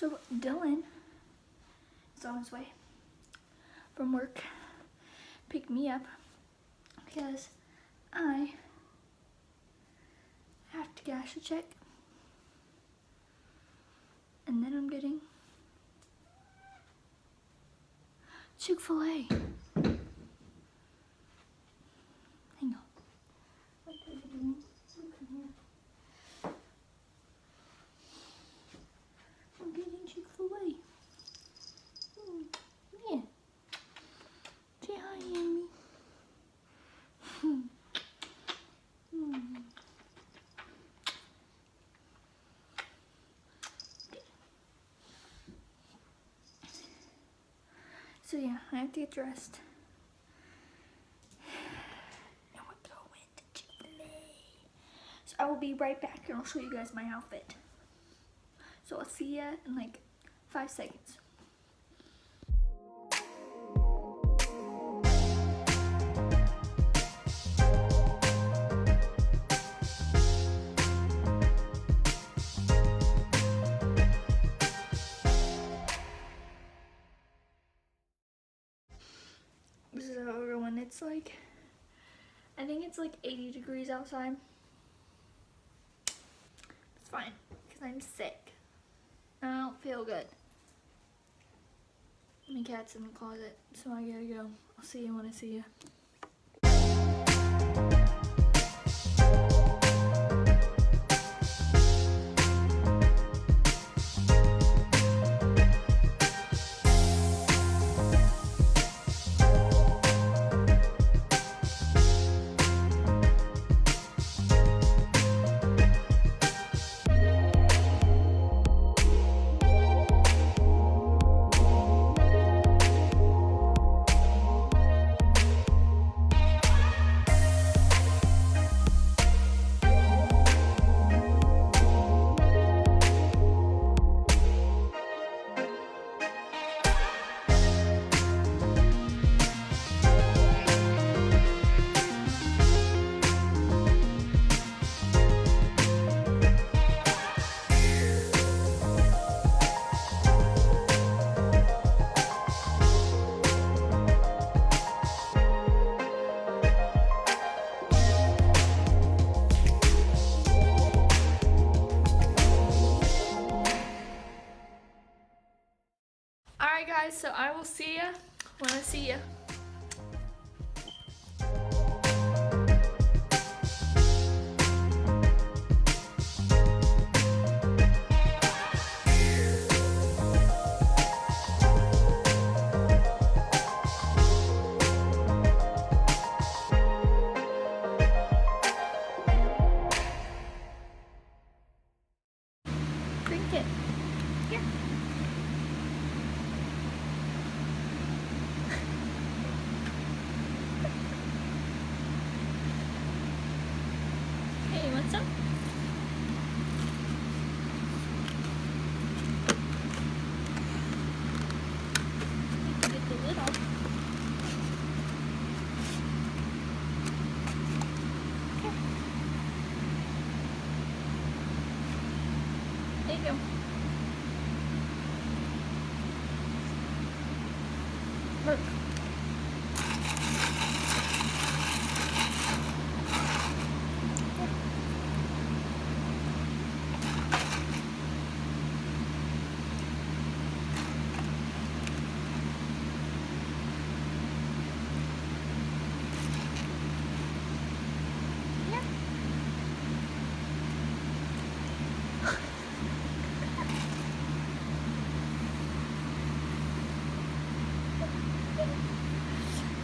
So Dylan is on his way from work, picked me up because I have to cash a check, and then I'm getting Chick-fil-A. Hang on. What are you doing? Come here. I'm getting Chick-fil-A. Yeah. Say hi, Amy. So yeah, I have to get dressed. And we're going to Chick-fil-A. So I will be right back and I'll show you guys my outfit. So I'll see ya in like 5 seconds. So everyone, it's like, I think it's like 80 degrees outside. It's fine, because I'm sick. I don't feel good. My cat's in the closet, so I gotta go. I'll see you when I see you. Alright guys, so I will see ya when I see ya. Drink it. Here. Hey, you want some? You can get the lid off. Here. There you go. Look.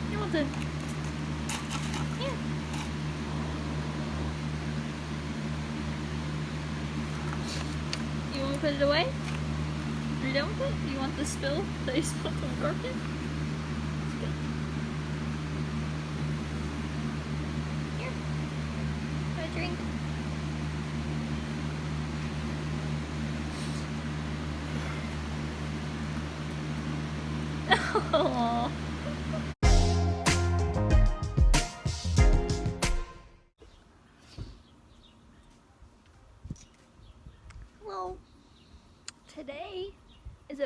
Hamilton. Here. You want to put it away? Are you done with it? You want the spill that you spilled from the carpet? Here. Have a drink. Oh. Well, today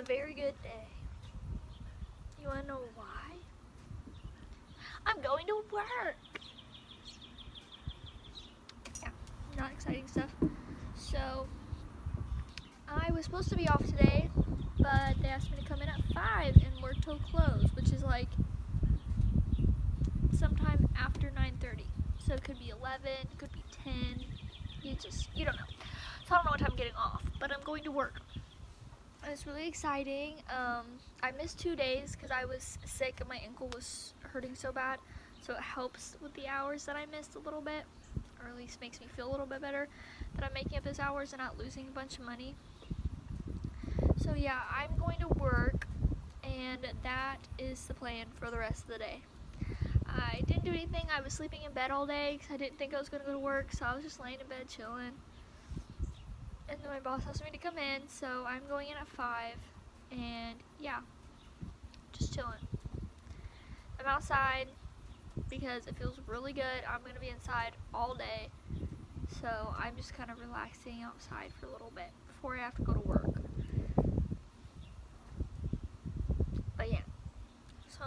a very good day. You wanna know why? I'm going to work. Yeah, not exciting stuff. So, I was supposed to be off today, but they asked me to come in at 5 and work till close, which is like sometime after 9:30. So it could be 11, it could be 10. You don't know. So I don't know what time I'm getting off, but I'm going to work. And it's really exciting. I missed 2 days because I was sick and my ankle was hurting so bad. So it helps with the hours that I missed a little bit, or at least makes me feel a little bit better that I'm making up those hours and not losing a bunch of money. So yeah, I'm going to work, and that is the plan for the rest of the day. I didn't do anything. I was sleeping in bed all day because I didn't think I was going to go to work, so I was just laying in bed chilling. And then my boss asked me to come in, so I'm going in at 5, and yeah, just chilling. I'm outside because it feels really good. I'm going to be inside all day, so I'm just kind of relaxing outside for a little bit before I have to go to work. But yeah, so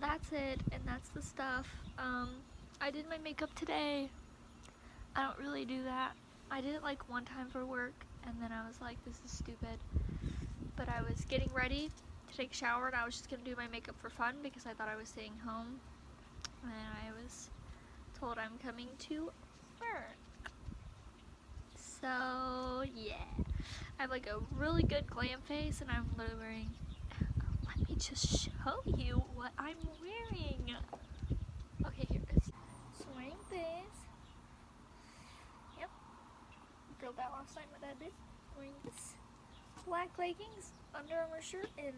that's it, and that's the stuff. I did my makeup today. I don't really do that. I did it like one time for work, and then I was like, this is stupid. But I was getting ready to take a shower, and I was just going to do my makeup for fun because I thought I was staying home. And I was told I'm coming to work. So, yeah. I have like a really good glam face, and I'm literally wearing... Let me just show you what I'm wearing. Okay, here it is. So I'm wearing this. Yep. Grilled that last night, my dad did. Wearing this black leggings, Under Armour shirt, and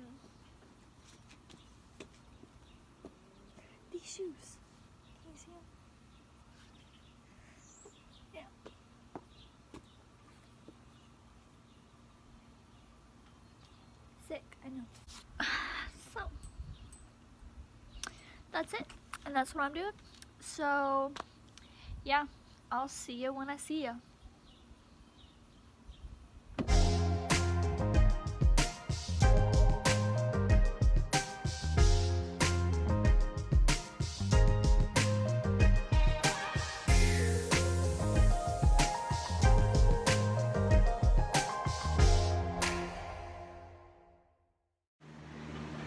these shoes. Can you see them? Yeah. Sick, I know. So, that's it. And that's what I'm doing. So, yeah. I'll see you when I see you.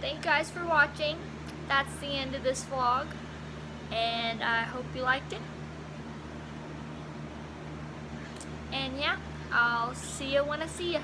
Thank you guys for watching. That's the end of this vlog, and I hope you liked it. And yeah, I'll see you when I see you.